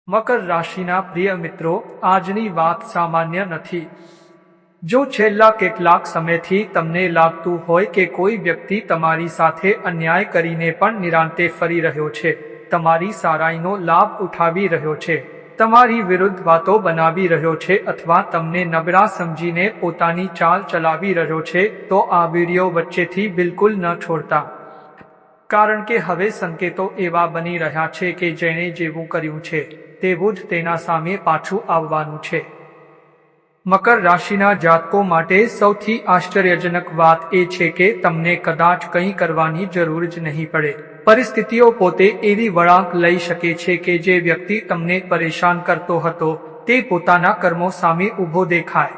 મકર રાશિના પ્રિય મિત્રો, આજની વાત સામાન્ય નથી. જો છેલ્લા કેટલાક સમયથી તમને લાગતું હોય કે કોઈ વ્યક્તિ તમારી સાથે અન્યાય કરીને પણ નિરાંતે ફરી રહ્યો છે, તમારી સારાઈનો લાભ ઉઠાવી રહ્યો છે, તમારી વિરુદ્ધ વાતો બનાવી રહ્યો છે અથવા તમને નબળા સમજીને પોતાની ચાલ ચલાવી રહ્યો છે, તો આ વિડિયો વચ્ચેથી બિલકુલ ન છોડતા. કારણ કે હવે સંકેતો એવા બની રહ્યા છે કે જેણે જેવું કર્યું છે તેવું જ તેના સામે પાછું આવવાનું છે. મકર રાશિના જાતકો માટે સૌથી આશ્ચર્યજનક વાત એ છે કે તમને કદાચ કંઈ કરવાની જરૂર જ નહીં પડે. પરિસ્થિતિઓ પોતે એવી વળાંક લઈ શકે છે કે જે વ્યક્તિ તમને પરેશાન કરતો હતો તે પોતાના કર્મો સામે ઊભો દેખાય.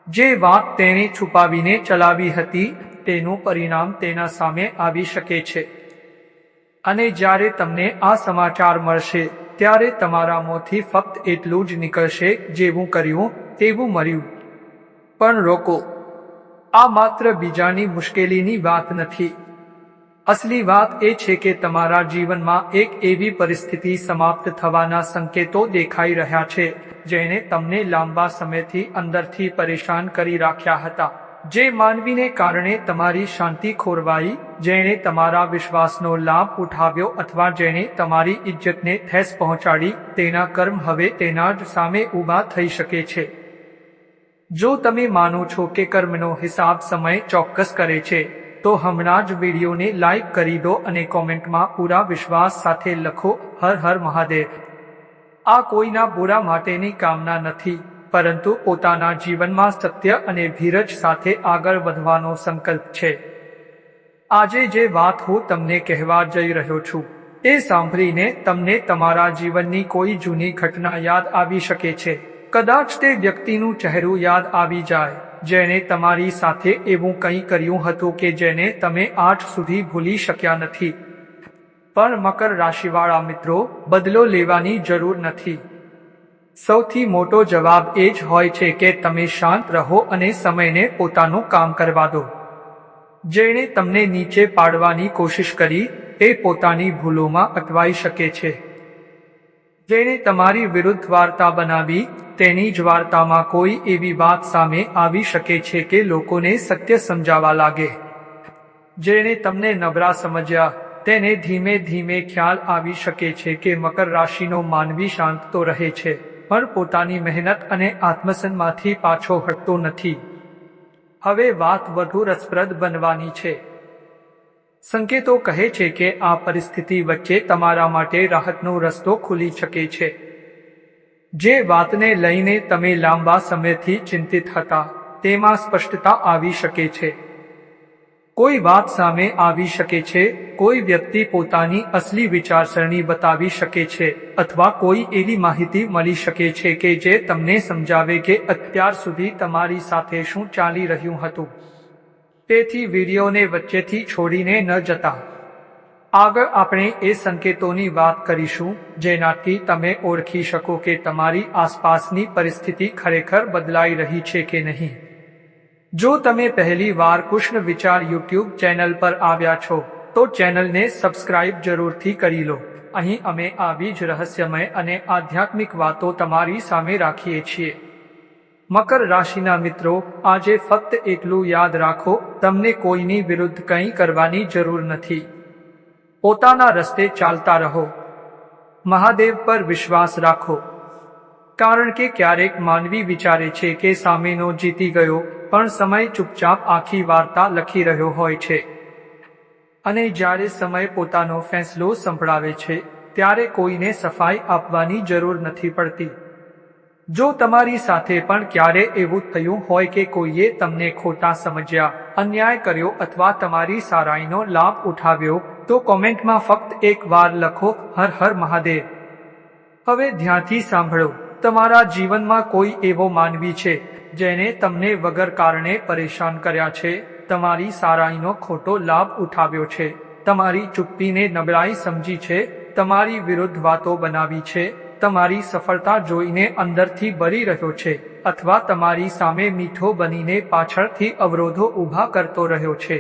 જે વાત તેણે છુપાવીને ચલાવી હતી તેનું પરિણામ તેના સામે આવી શકે છે. અને જ્યારે તમને આ સમાચાર મળશે ત્યારે તમારા મોંથી ફક્ત એટલું જ નીકળશે, જેવું કર્યું તેવું મળ્યું. પણ રોકો, આ માત્ર બીજાની મુશ્કેલીની વાત નથી. અસલી વાત એ છે કે તમારા જીવનમાં એક એવી પરિસ્થિતિ સમાપ્ત થવાના સંકેતો દેખાઈ રહ્યા છે જેણે તમને લાંબા સમયથી અંદરથી પરેશાન કરી રાખ્યા હતા. જે માનવીને કારણે તમારી શાંતિ ખોરવાઈ, જેણે તમારા વિશ્વાસનો લાભ ઉઠાવ્યો અથવા જેણે તમારી ઇજ્જતને ઠેસ પહોંચાડી, તેના કર્મ હવે તેના જ સામે ઊભા થઈ શકે છે. જો તમે માનો છો કે કર્મનો હિસાબ સમય ચોક્કસ કરે છે, તો હમણાં જ વિડીયોને લાઈક કરી દો અને કોમેન્ટમાં પૂરા વિશ્વાસ સાથે લખો, હર હર મહાદેવ. આ કોઈના બુરા માટેની કામના નથી, પરંતુ પોતાના જીવનમાં સત્ય અને ધીરજ સાથે આગળ વધવાનો સંકલ્પ છે. આજે જે વાત હું તમને કહેવા જઈ રહ્યો છું તે સાંભળીને તમને તમારા જીવનની કોઈ જૂની ઘટના યાદ આવી શકે છે. કદાચ તે વ્યક્તિનું ચહેરું યાદ આવી જાય જેણે તમારી સાથે એવું કંઈ કર્યું હતું કે જેને તમે આજ સુધી ભૂલી શક્યા નથી. પણ મકર રાશિવાળા મિત્રો, બદલો લેવાની જરૂર નથી. સૌથી મોટો જવાબ એ જ હોય છે કે તમે શાંત રહો અને સમયને પોતાનું કામ કરવા દો. જેણે તમને નીચે પાડવાની કોશિશ કરી તે પોતાની ભૂલોમાં અટવાઈ શકે છે. જેણે તમારી વિરુદ્ધ વાર્તા બનાવી તેની જ વાર્તામાં કોઈ એવી વાત સામે આવી શકે છે કે લોકોને સત્ય સમજાવવા લાગે. જેણે તમને નબળા સમજ્યા તેને ધીમે ધીમે ખ્યાલ આવી શકે છે કે મકર રાશિનો માનવી શાંત તો રહે છે, પણ પોતાની મહેનત અને આત્મસન્માનથી પાછો હટતો નથી. હવે વાત વધુ રસપ્રદ બનવાની છે. સંકેતો કહે છે કે આ પરિસ્થિતિ વચ્ચે તમારા માટે રાહતનો રસ્તો ખુલી શકે છે. જે વાતને લઈને તમે લાંબા સમયથી ચિંતિત હતા તેમાં સ્પષ્ટતા આવી શકે છે. કોઈ વાત સામે આવી શકે છે, કોઈ વ્યક્તિ પોતાની અસલી વિચારસરણી બતાવી શકે છે અથવા કોઈ એવી માહિતી મળી શકે છે કે જે તમને સમજાવે કે અત્યાર સુધી તમારી સાથે શું ચાલી રહ્યું હતું. તેથી વિડીયોને વચ્ચેથી છોડીને ન જતા. આગળ આપણે એ સંકેતોની વાત કરીશું જેનાથી તમે ઓળખી શકો કે તમારી આસપાસની પરિસ્થિતિ ખરેખર બદલાઈ રહી છે કે નહીં. જો તમે પહેલી વાર કૃષ્ણ વિચાર યુટ્યુબ ચેનલ પર આવ્યા છો તો ચેનલને સબસ્ક્રાઇબ જરૂરથી કરી લો. અહીં અમે આવી જ રહસ્યમય અને આધ્યાત્મિક વાતો તમારી સામે રાખીએ છીએ. મકર રાશિના મિત્રો, આજે ફક્ત એટલું યાદ રાખો, તમને કોઈની વિરુદ્ધ કંઈ કરવાની જરૂર નથી. પોતાના રસ્તે ચાલતા રહો. મહાદેવ પર વિશ્વાસ રાખો. કારણ કે ક્યારેક માનવી વિચારે છે કે સામેનો જીતી ગયો, પણ સમય ચૂપચાપ આખી વાર્તા લખી રહ્યો હોય છે. અને જ્યારે સમય પોતાનો ફેંસલો સંભળાવે છે ત્યારે કોઈને સફાઈ આપવાની જરૂર નથી પડતી. જો તમારી સાથે પણ ક્યારે એવું થયું હોય કે કોઈએ તમને ખોટા સમજ્યા, અન્યાય કર્યો અથવા તમારી સારાઈનો લાભ ઉઠાવ્યો, તો કોમેન્ટમાં ફક્ત એક વાર લખો, હર હર મહાદેવ. હવે ધ્યાનથી સાંભળો. તમારા જીવનમાં કોઈ એવો માનવી છે જેને તમને વગર કારણે પરેશાન કર્યા છે, તમારી સારાઈનો ખોટો લાભ ઉઠાવ્યો છે, તમારી ચૂપ્પીને નબળાઈ સમજી છે, તમારી વિરુદ્ધ વાતો બનાવી છે, તમારી સફળતા જોઈને અંદરથી બળી રહ્યો છે અથવા તમારી સામે મીઠો બનીને પાછળથી અવરોધો ઊભા કરતો રહ્યો છે.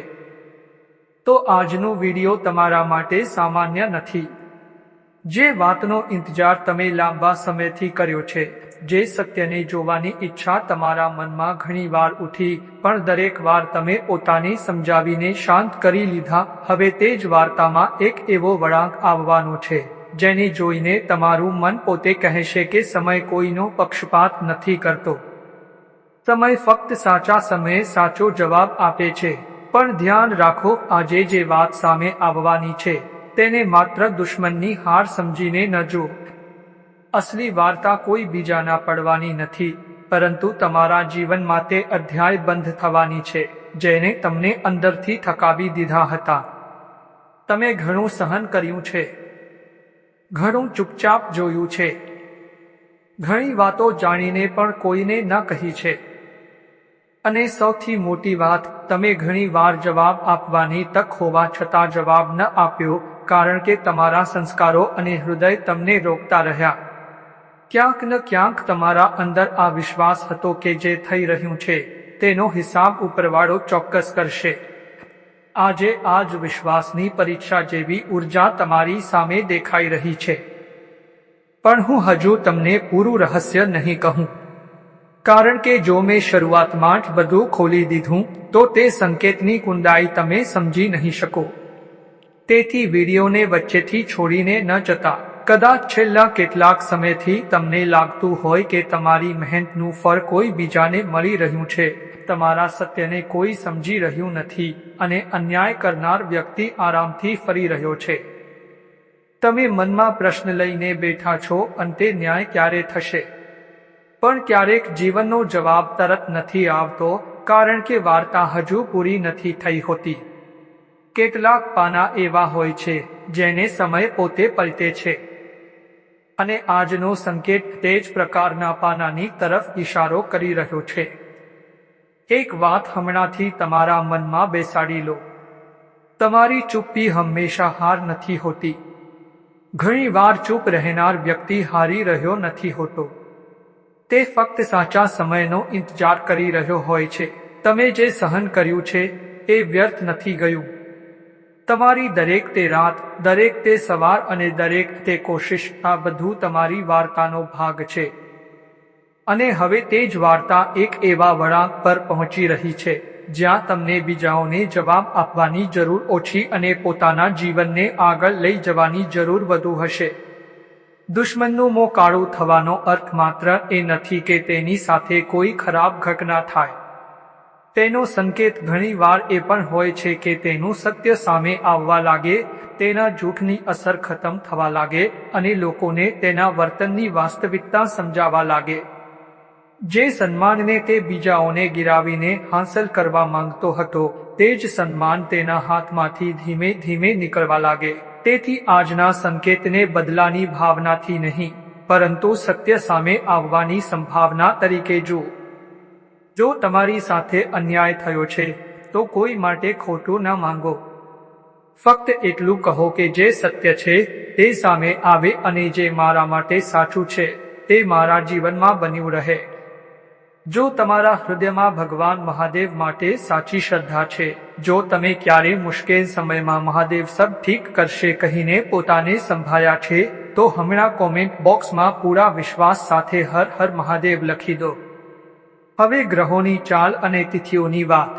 તો આજનો વિડીયો તમારા માટે સામાન્ય નથી. જે વાતનો ઇંતજાર તમે લાંબા સમયથી કર્યો છે, જે સત્યને જોવાની ઈચ્છા તમારા મનમાં ઘણીવાર ઉઠી, પણ દરેક વાર તમે પોતાને સમજાવીને શાંત કરી લીધા. હવે તે જ વાર્તામાં એક એવો વળાંક આવવાનો છે જેને જોઈને તમારું મન પોતે કહેશે કે સમય કોઈનો પક્ષપાત નથી કરતો. સમય ફક્ત સાચા સમયે સાચો જવાબ આપે છે. પણ ધ્યાન રાખો, આજે જે વાત સામે આવવાની છે તેને માત્ર દુશ્મનની હાર સમજીને ન જો. અસલી વાર્તા કોઈ બીજાના પડવાની નથી, પરંતુ તમારા જીવનમાં તે અધ્યાય બંધ થવાની છે જેને તમને અંદરથી થકાવી દીધા હતા. તમે ઘણું સહન કર્યું છે, ઘણું ચૂપચાપ જોયું છે, ઘણી વાતો જાણીને પણ કોઈને ન કહી છે, અને સૌથી મોટી વાત, તમે ઘણી વાર જવાબ આપવાની તક હોવા છતાં જવાબ ન આપ્યો, કારણ કે તમારા સંસ્કારો અને હૃદય તમને રોકતા રહ્યા. ક્યાંક ન ક્યાંક તમારા અંદર આ વિશ્વાસ હતો કે જે થઈ રહ્યું છે તેનો હિસાબ ઉપરવાળો ચોક્કસ કરશે. આજે આ જ વિશ્વાસની પરીક્ષા જેવી ઉર્જા તમારી સામે દેખાઈ રહી છે. પણ હું હજુ તમને પૂરું રહસ્ય નહીં કહું, કારણ કે જો મેં શરૂઆતમાં જ બધું ખોલી દીધું તો તે સંકેતની કુંડાઈ તમે સમજી નહીં શકો. તેથી વિડીયોને વચ્ચેથી છોડીને ન જતા. કદાચ છેલ્લા કેટલાક સમયથી તમને લાગતું હોય કે તમારી મહેનતનું ફળ કોઈ બીજાને મળી રહ્યું છે, તમારા સત્યને કોઈ સમજી રહ્યું નથી, અને અન્યાય કરનાર વ્યક્તિ આરામથી ફરી રહ્યો છે. તમે મનમાં પ્રશ્ન લઈને બેઠા છો, અંતે ન્યાય ક્યારે થશે? પણ ક્યારેક જીવનનો જવાબ તરત નથી આવતો, કારણ કે વાર્તા હજુ પૂરી નથી થઈ હોતી. કેટલાક પાના એવા હોય છે જેને સમય પોતે પલટે છે, અને આજનો સંકેત તે જ પ્રકારના પાનાની તરફ ઇશારો કરી રહ્યો છે. એક વાત હમણાંથી તમારા મનમાં બેસાડી લો, તમારી ચૂપ્પી હંમેશા હાર નથી હોતી. ઘણીવાર ચૂપ રહેનાર વ્યક્તિ હારી રહ્યો નથી હોતો, તે ફક્ત સાચા સમયનો ઇંતજાર કરી રહ્યો હોય છે. તમે જે સહન કર્યું છે એ વ્યર્થ નથી ગયું. તમારી દરેક તે રાત, દરેક તે સવાર અને દરેક તે કોશિશ, આ બધું તમારી વાર્તાનો ભાગ છે. અને હવે તે જ વાર્તા એક એવા વળાંક પર પહોંચી રહી છે જ્યાં તમને બીજાઓને જવાબ આપવાની જરૂર ઓછી અને પોતાના જીવનને આગળ લઈ જવાની જરૂર વધુ હશે. દુશ્મનનું મોં કાળું થવાનો અર્થ માત્ર એ નથી કે તેની સાથે કોઈ ખરાબ ઘટના થાય. તેનો સંકેત ઘણીવાર એ પણ હોય છે કે તેનું સત્ય સામે આવવા લાગે, તેના જૂઠની અસર ખતમ થવા લાગે, અને લોકોને તેના વર્તનની વાસ્તવિકતા સમજાવવા લાગે. જે સન્માનને તે બીજાઓને ગિરાવીને હાંસલ કરવા માંગતો હતો, તે જ સન્માન તેના હાથમાંથી ધીમે ધીમે નીકળવા લાગે. તેથી આજના સંકેતને બદલાની ભાવનાથી નહીં, પરંતુ સત્ય સામે આવવાની સંભાવના તરીકે જુઓ. જો તમારી સાથે અન્યાય થયો છે તો કોઈ માટે ખોટું ન માંગો. ફક્ત એટલું કહો કે જે સત્ય છે તે સામે આવે, અને જે મારા માટે સાચું છે તે મારા જીવનમાં બન્યું રહે. જો તમારા હૃદયમાં ભગવાન મહાદેવ માટે સાચી શ્રદ્ધા છે, જો તમે ક્યારેય મુશ્કેલ સમયમાં મહાદેવ સબ ઠીક કરશે કહીને પોતાને સંભાળ્યા છે, તો હમણાં કોમેન્ટ બોક્સમાં પૂરા વિશ્વાસ સાથે હર હર મહાદેવ લખી દો. હવે ગ્રહોની ચાલ અને તિથિઓની વાત.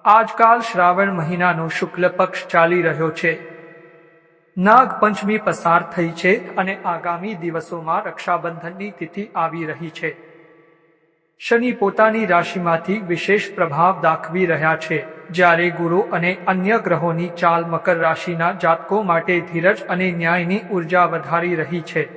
આજકાલ શ્રાવણ મહિનાનો શુક્લ પક્ષ ચાલી રહ્યો છે. નાગપંચમી પસાર થઈ છે અને આગામી દિવસોમાં રક્ષાબંધનની તિથિ આવી રહી છે. શનિ પોતાની રાશિમાંથી વિશેષ પ્રભાવ દાખવી રહ્યા છે, જ્યારે ગુરુ અને અન્ય ગ્રહોની ચાલ મકર રાશિના જાતકો માટે ધીરજ અને ન્યાયની ઉર્જા વધારી રહી છે.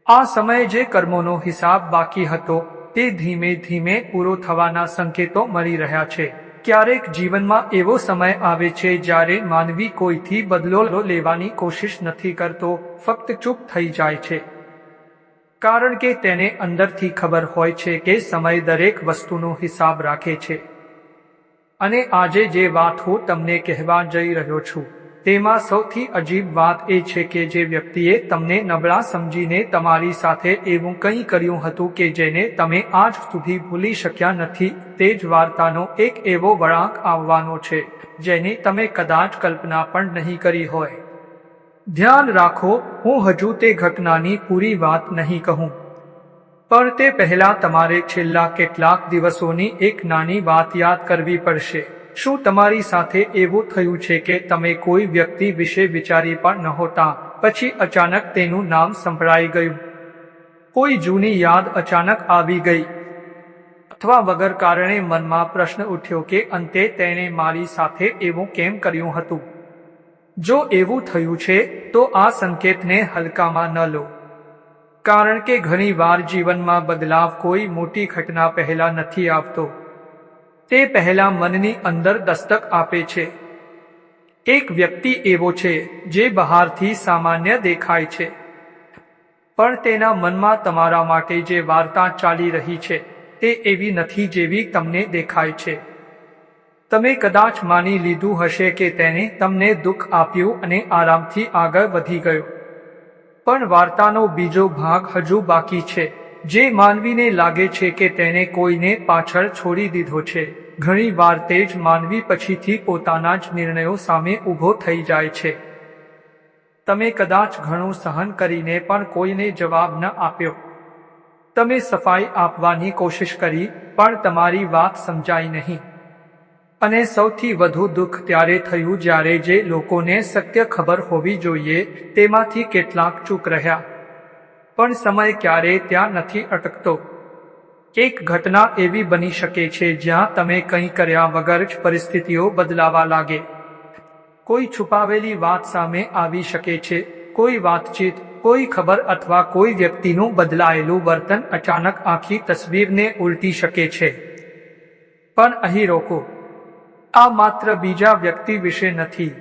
આ સમયે જે કર્મોનો હિસાબ બાકી હતો તે ધીમે ધીમે પૂરો થવાના સંકેતો મળી રહ્યા છે. ક્યારેક જીવનમાં એવો સમય આવે છે જ્યારે માનવી કોઈથી બદલો લેવાની કોશિશ નથી કરતો, ફક્ત ચૂપ થઈ જાય છે. કારણ કે તેને અંદરથી ખબર હોય છે કે સમય દરેક વસ્તુનો હિસાબ રાખે છે. અને આજે જે વાત હું તમને કહેવા જઈ રહ્યો છું તેમાં સૌથી અજીબ વાત એ છે કે જે વ્યક્તિએ તમને નબળા સમજીને તમારી સાથે એવું કંઈ કર્યું હતું કે જેને તમે આજ સુધી ભૂલી શક્યા નથી, તે જ વાર્તાનો એક એવો વળાંક આવવાનો છે જેની તમે કદાચ કલ્પના પણ નહીં કરી હોય. ધ્યાન રાખો, હું હજુ તે ઘટનાની પૂરી વાત નહીં કહું, પણ તે પહેલા તમારે છેલ્લા કેટલાક દિવસોની એક નાની વાત યાદ કરવી પડશે. શું તમારી સાથે એવું થયું છે કે તમે કોઈ વ્યક્તિ વિશે વિચારી પણ નહોતા, પછી અચાનક તેનું નામ સંભળાઈ ગયું? કોઈ જૂની યાદ અચાનક આવી ગઈ, અથવા વગર કારણે મનમાં પ્રશ્ન ઉઠ્યો કે અંતે તેણે મારી સાથે એવું કેમ કર્યું હતું? જો એવું થયું છે તો આ સંકેતને હલકામાં ન લો, કારણ કે ઘણીવાર જીવનમાં બદલાવ કોઈ મોટી ઘટના પહેલા નથી આવતો, તે પહેલા મનની અંદર દસ્તક આપે છે. એક વ્યક્તિ એવો છે જે બહારથી સામાન્ય દેખાય છે, પણ તેના મનમાં તમારા માટે જે વાર્તા ચાલી રહી છે તે એવી નથી જેવી તમને દેખાય છે. તમે કદાચ માની લીધું હશે કે તેને તમને દુઃખ આપ્યું અને આરામથી આગળ વધી ગયો, પણ વાર્તાનો બીજો ભાગ હજુ બાકી છે, જે માનવીને લાગે છે કે તેને કોઈને પાછળ છોડી દીધો છે. ઘણી વાર તે જ માનવી પછીથી પોતાના જ નિર્ણયો સામે ઊભો થઈ જાય છે. તમે કદાચ ઘણું સહન કરીને પણ કોઈને જવાબ ન આપ્યો. તમે સફાઈ આપવાની કોશિશ કરી, પણ તમારી વાત સમજાઈ નહીં. અને સૌથી વધુ દુઃખ ત્યારે થયું જ્યારે જે લોકોને સત્ય ખબર હોવી જોઈએ તેમાંથી કેટલાક ચૂપ રહ્યા. પણ સમય ક્યારેય ત્યાં નથી અટકતો. એક ઘટના એવી બની શકે છે જ્યાં તમે કંઈ કર્યા વગર જ પરિસ્થિતિઓ બદલાવા લાગે. કોઈ છુપાવેલી વાત સામે આવી શકે છે, કોઈ વાતચીત, કોઈ ખબર અથવા કોઈ વ્યક્તિનું બદલાયેલું વર્તન અચાનક આખી તસવીરને ઉલટી શકે છે. પણ અહીં રોકો, આ માત્ર બીજા વ્યક્તિ વિશે નથી.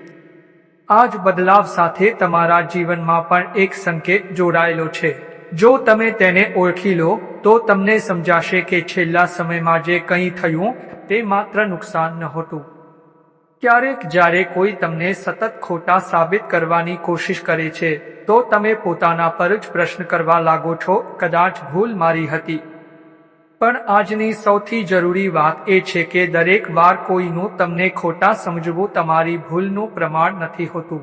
આ જ બદલાવ સાથે તમારા જીવનમાં પણ એક સંકેત જોડાયેલો છે. જો તમે તેને ઓળખી લો તો તમને સમજાશે કે છેલ્લા સમયમાં જે કંઈ થયું તે માત્ર નુકસાન નહોતું. ક્યારેક જ્યારે કોઈ તમને સતત ખોટા સાબિત કરવાની કોશિશ કરે છે તો તમે પોતાના પર જ પ્રશ્ન કરવા લાગો છો, કદાચ ભૂલ મારી હતી. પણ આજની સૌથી જરૂરી વાત એ છે કે દરેક વાર કોઈનું તમને ખોટા સમજવું તમારી ભૂલનું પ્રમાણ નથી હોતું.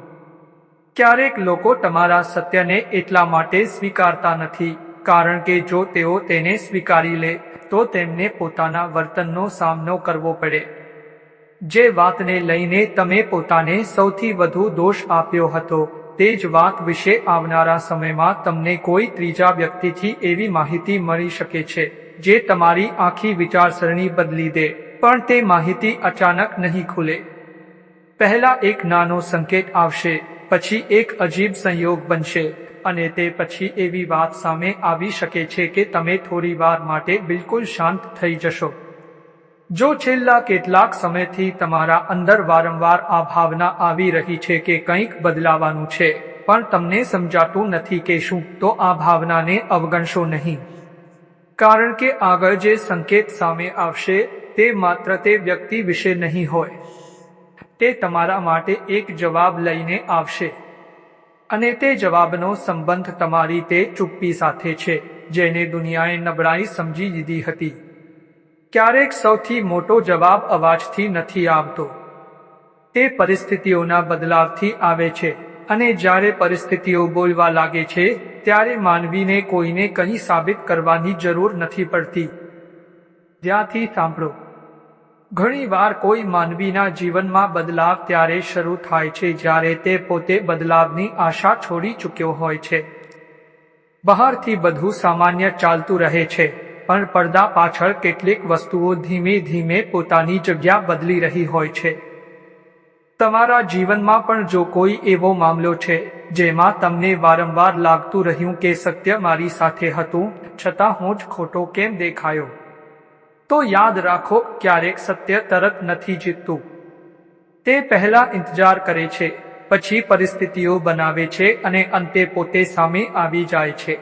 ક્યારેક લોકો તમારા સત્યને એટલા માટે સ્વીકારતા નથી કારણ કે જો તેઓ તેને સ્વીકારી લે તો તેમને પોતાના વર્તનનો સામનો કરવો પડે. જે વાતને લઈને તમે પોતાને સૌથી વધુ દોષ આપ્યો હતો તે જ વાત વિશે આવનારા સમયમાં તમને કોઈ ત્રીજા વ્યક્તિથી એવી માહિતી મળી શકે છે જે તમારી આખી વિચારસરણી બદલી દે, પણ તે માહિતી અચાનક નહીં ખુલે. પહેલા એક નાનો સંકેત આવશે, પછી એક અજીબ સંયોગ બનશે, અને તે પછી એવી વાત સામે આવી શકે છે કે તમે થોડી વાર માટે બિલકુલ શાંત થઈ જશો. જો છેલ્લા કેટલાક સમયથી તમારા અંદર વારંવાર આ ભાવના આવી રહી છે કે કંઈક બદલાવાનું છે, પણ તમને સમજાતું નથી કે શું, તો આ ભાવનાને અવગણશો નહીં. કારણ કે આગળ જે સંકેત સામે આવશે તે માત્ર તે વ્યક્તિ વિશે નહીં હોય, તે તમારા માટે એક જવાબ લઈને આવશે. અને તે જવાબનો સંબંધ તમારી તે ચૂપ્પી સાથે છે જેને દુનિયાએ નબળાઈ સમજી લીધી હતી. ક્યારેક સૌથી મોટો જવાબ અવાજથી નથી આવતો, તે પરિસ્થિતિઓના બદલાવથી આવે છે. અને જ્યારે પરિસ્થિતિઓ બોલવા લાગે છે ત્યારે માનવીને કોઈને કંઈ સાબિત કરવાની જરૂર નથી પડતી. ધ્યાનથી સાંભળો. ઘણીવાર કોઈ માનવીના જીવનમાં બદલાવ ત્યારે શરૂ થાય છે જ્યારે તે પોતે બદલાવની આશા છોડી ચૂક્યો હોય છે. બહારથી બધું સામાન્ય ચાલતું રહે છે, પણ પડદા પાછળ કેટલીક વસ્તુઓ ધીમે ધીમે પોતાની જગ્યા બદલી રહી હોય છે. તમારા જીવનમાં પણ જો કોઈ એવો મામલો છે જેમાં તમને વારંવાર લાગતું રહ્યું કે સત્ય મારી સાથે હતું છતાં હું જ ખોટો કેમ દેખાયો, તો યાદ રાખો, ક્યારેક સત્ય તરત નથી જીતતું. તે પહેલા ઇંતજાર કરે છે, પછી પરિસ્થિતિઓ બનાવે છે અને અંતે પોતે સામે આવી જાય છે.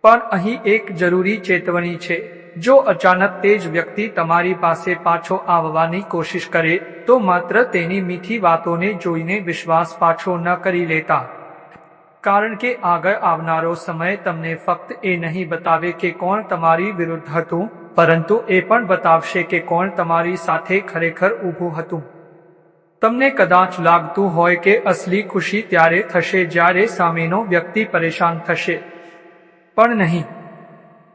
પણ અહીં એક જરૂરી ચેતવણી છે. જો અચાનક તે જ વ્યક્તિ તમારી પાસે પાછો આવવાની કોશિશ કરે તો માત્ર તેની મીઠી વાતોને જોઈને વિશ્વાસ પાછો ન કરી લેતા. કારણ કે આગળ આવનારો સમય તમને ફક્ત એ નહીં બતાવે કે કોણ તમારી વિરુદ્ધ હતું, પરંતુ એ પણ બતાવશે કે કોણ તમારી સાથે ખરેખર ઊભું હતું. તમને કદાચ લાગતું હોય કે અસલી ખુશી ત્યારે થશે જ્યારે સામેનો વ્યક્તિ પરેશાન થશે, પણ નહીં.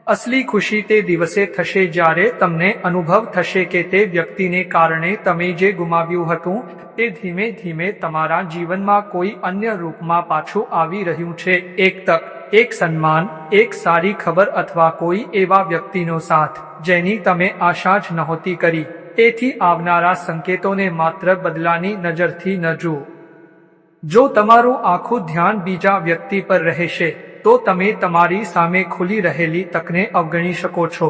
અસલી ખુશી તે દિવસે થશે જ્યારે તમને અનુભવ થશે કે તે વ્યક્તિને કારણે તમે જે ગુમાવ્યું હતું તે ધીમે ધીમે તમારા જીવનમાં કોઈ અન્ય રૂપમાં પાછું આવી રહ્યું છે. એક તક, એક સન્માન, એક સારી ખબર અથવા કોઈ એવા વ્યક્તિનો સાથ જેની તમે આશા જ નહોતી કરી. તેથી આવનારા સંકેતોને માત્ર બદલાની નજરથી ન જુઓ. જો તમારું આખું ધ્યાન બીજા વ્યક્તિ પર રહેશે તો તમે તમારી સામે ખુલી રહેલી તકને અવગણી શકો છો.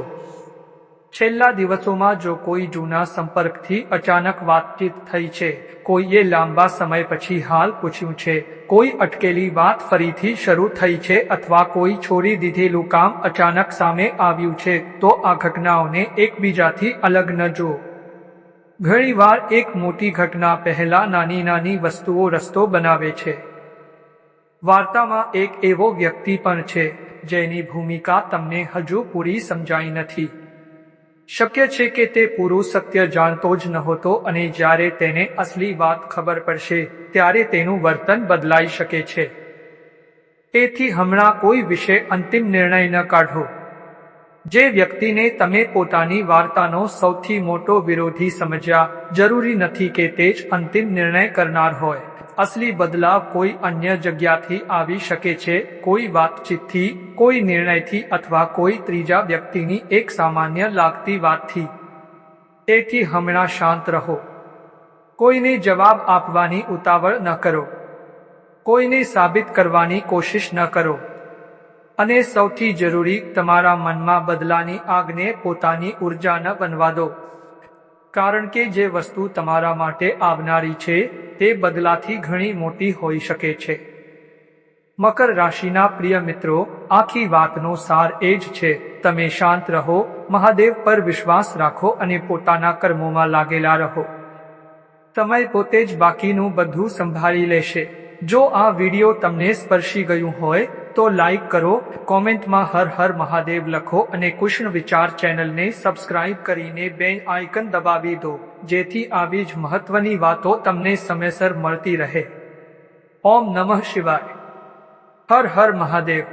છેલ્લા દિવસોમાં જો કોઈ જૂના સંપર્કથી અચાનક વાતચીત થઈ છે, કોઈએ લાંબા સમય પછી હાલ પૂછ્યું છે, કોઈ અટકેલી વાત ફરીથી શરૂ થઈ છે અથવા કોઈ છોડી દીધેલું કામ અચાનક સામે આવ્યું છે, તો આ ઘટનાઓને એકબીજાથી અલગ ન જુઓ. ઘણીવાર એક મોટી ઘટના પહેલા નાની નાની વસ્તુઓ રસ્તો બનાવે છે. વાર્તામાં એક એવો વ્યક્તિ પણ છે જેની ભૂમિકા તમને હજુ પૂરી સમજાઈ નથી. શક્ય છે કે તે પૂરું સત્ય જાણતો જ નહોતો અને જ્યારે તેને અસલી વાત ખબર પડશે ત્યારે તેનું વર્તન બદલાઈ શકે છે. તેથી હમણાં કોઈ વિશે અંતિમ નિર્ણય ન કાઢો. જે વ્યક્તિને તમે પોતાની વાર્તાનો સૌથી મોટો વિરોધી સમજ્યા, જરૂરી નથી કે તે જ અંતિમ નિર્ણય કરનાર હોય. અસલી બદલાવ કોઈ અન્ય જગ્યાથી આવી શકે છે, કોઈ વાતચીતથી, કોઈ નિર્ણયથી અથવા કોઈ ત્રીજા વ્યક્તિની એક સામાન્ય લાગતી વાતથી. તેથી હમણાં શાંત રહો. કોઈને જવાબ આપવાની ઉતાવળ ન કરો. કોઈને સાબિત કરવાની કોશિશ ન કરો. અને સૌથી જરૂરી, તમારા મનમાં બદલાની આગને પોતાની ઉર્જા ન બનવા દો. કારણ કે જે વસ્તુ તમારા માટે આવનારી છે તે બદલાથી ઘણી મોટી હોઈ શકે છે. મકર રાશિના પ્રિય મિત્રો, આખી વાતનો સાર એ જ છે, તમે શાંત રહો, મહાદેવ પર વિશ્વાસ રાખો અને પોતાના કર્મોમાં લાગેલા રહો. સમય પોતે જ બાકીનું બધું સંભાળી લેશે. જો આ વિડીયો તમને સ્પર્શી ગયું હોય તો લાઈક કરો, કોમેન્ટમાં હર હર મહાદેવ લખો અને કુષ્ણ વિચાર ચેનલને સબસ્ક્રાઇબ કરીને બેલ આઇકન દબાવી દો, જેથી આવી જ મહત્વની વાતો તમને સમયસર મળતી રહે. ઓમ નમઃ શિવાય. હર હર મહાદેવ.